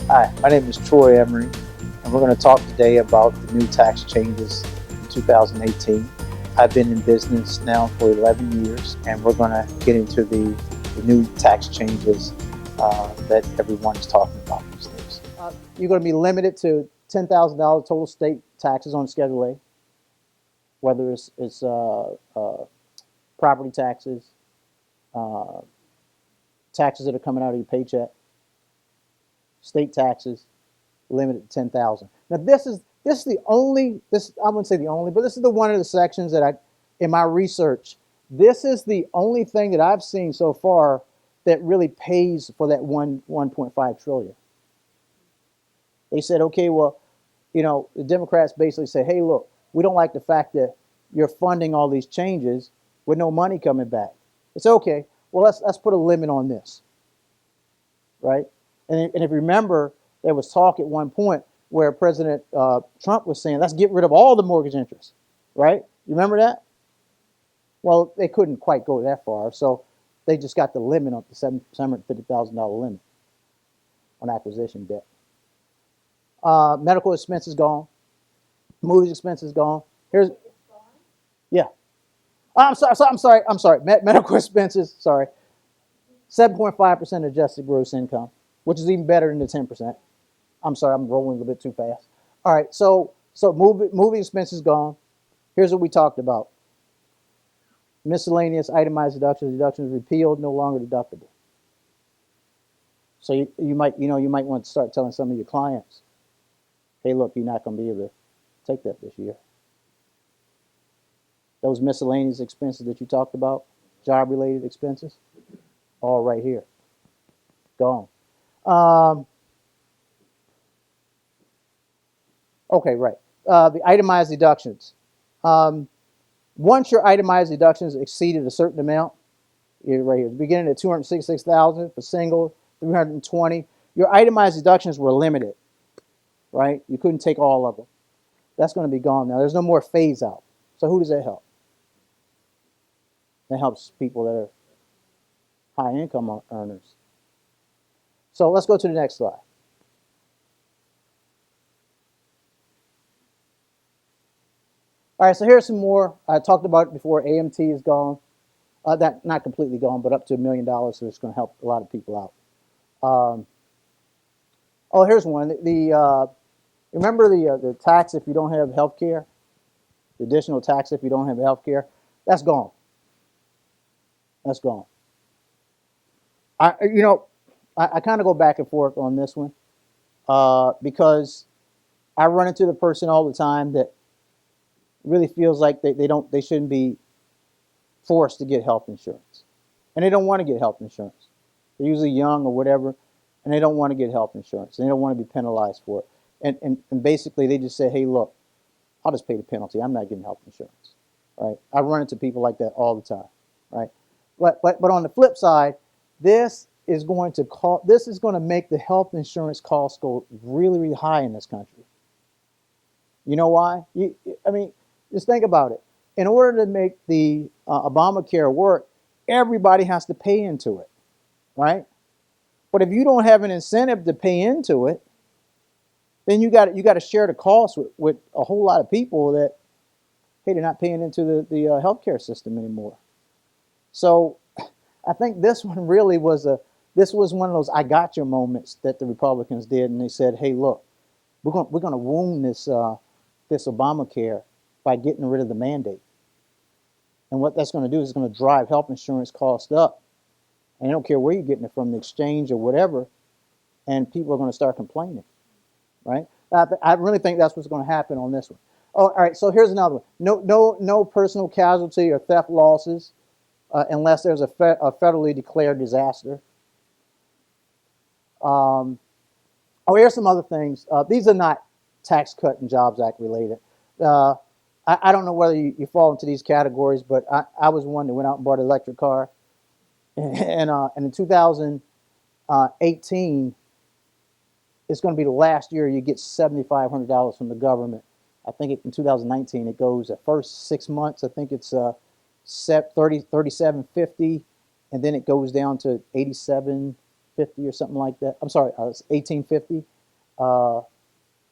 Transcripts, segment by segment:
Hi, my name is Troy Emory, and we're going to talk today about the new tax changes in 2018. I've been in business now for 11 years, and we're going to get into the new tax changes that everyone's talking about these days. You're going to be limited to $10,000 total state taxes on Schedule A, whether it's property taxes, uh, taxes that are coming out of your paycheck, state taxes, limited to 10,000. Now this is the only this I wouldn't say the only, but this is the one of the sections that I in my research. This is the only thing that I've seen so far that really pays for that 1.5 trillion. They said, okay, well, the Democrats basically say, hey, look, we don't like the fact that you're funding all these changes with no money coming back. It's okay. Well, let's put a limit on this, right? And if you remember, there was talk at one point where President Trump was saying, let's get rid of all the mortgage interest, right? You remember that? Well, they couldn't quite go that far, so they just got the limit up to $750,000 limit on acquisition debt. Medical expenses gone. Movies expenses gone. Here's yeah. I'm sorry. Medical expenses. Sorry. 7.5% adjusted gross income, which is even better than the 10%. I'm sorry, I'm rolling a little bit too fast. All right, so movie expenses gone. Here's what we talked about: miscellaneous itemized deductions repealed, no longer deductible. So you might want to start telling some of your clients, hey, look, you're not going to be able to take that this year. Those miscellaneous expenses that you talked about, job-related expenses, all right here, gone. Um, okay, right. The itemized deductions. Um, Once your itemized deductions exceeded a certain amount, you're right here, beginning at 266,000 for single, 320. Your itemized deductions were limited, right? You couldn't take all of them. That's going to be gone now. There's no more phase out. So who does that help? That helps people that are high income earners. So let's go to the next slide. All right, so here's some more. I talked about it before. AMT is gone. That not completely gone, but up to $1 million, so it's going to help a lot of people out. Oh, here's one. Remember the tax if you don't have health care, the additional tax if you don't have health care. That's gone. That's gone. I you know I kind of go back and forth on this one because I run into the person all the time that really feels like they shouldn't be forced to get health insurance, and they don't want to get health insurance. They're usually young or whatever, and they don't want to get health insurance. And they don't want to be penalized for it. And basically they just say, hey, look, I'll just pay the penalty. I'm not getting health insurance, right? I run into people like that all the time, right? But on the flip side, this is going to make the health insurance costs go really, really high in this country. You know why? I mean, just think about it. In order to make the Obamacare work, everybody has to pay into it, right? But if you don't have an incentive to pay into it, then you got to share the cost with a whole lot of people that, hey, they're not paying into the healthcare system anymore. So I think this one really this was one of those I got your moments that the Republicans did, and they said, hey, look, we're going to wound this Obamacare by getting rid of the mandate. And what that's going to do is it's going to drive health insurance costs up. And I don't care where you're getting it from, the exchange or whatever, and people are going to start complaining, right? I really think that's what's going to happen on this one. Oh, all right. So here's another one. No personal casualty or theft losses unless there's a federally declared disaster. Um, oh, here's some other things. These are not Tax Cut and Jobs Act related. Uh, I don't know whether you fall into these categories, but I was one that went out and bought an electric car, and in 2018, it's going to be the last year you get $7,500 from the government. I think in 2019 it goes at first 6 months. I think it's 37.50, and then it goes down to 87. or something like that. I'm sorry, it's 1850. Uh,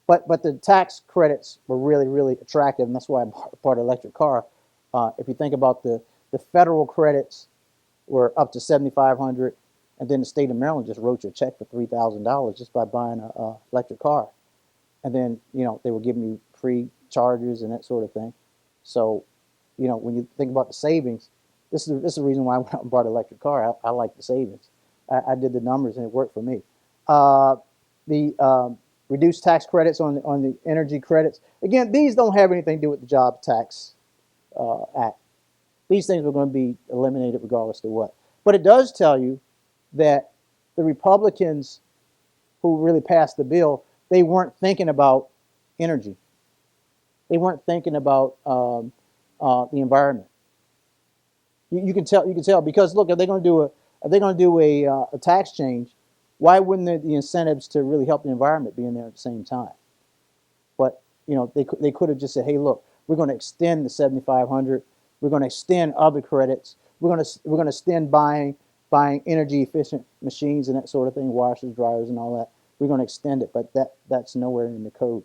but the tax credits were really attractive, and that's why I bought an electric car. If you think about the federal credits were up to 7,500, and then the state of Maryland just wrote you a check for $3,000 just by buying a electric car, and then they were giving you free chargers and that sort of thing. So, when you think about the savings, this is the reason why I went out and bought an electric car. I like the savings. I did the numbers and it worked for me. The reduced tax credits on the energy credits. Again, these don't have anything to do with the Job Tax Act. These things are going to be eliminated regardless of what. But it does tell you that the Republicans who really passed the bill, they weren't thinking about energy. They weren't thinking about the environment. You can tell because look, if they're going to do a tax change, why wouldn't the incentives to really help the environment be in there at the same time? But they could have just said, hey, look, we're going to extend the 7,500. We're going to extend other credits. We're going to extend buying energy efficient machines and that sort of thing, washers, dryers, and all that. We're going to extend it, but that's nowhere in the code.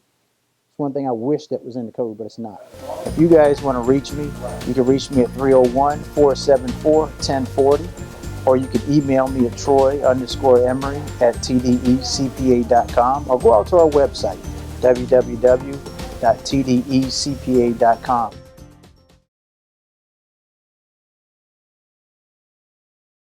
It's one thing I wish that was in the code, but it's not. If you guys want to reach me, you can reach me at 301-474-1040, or you can email me at troy_emery@tdecpa.com, or go out to our website, www.tdecpa.com.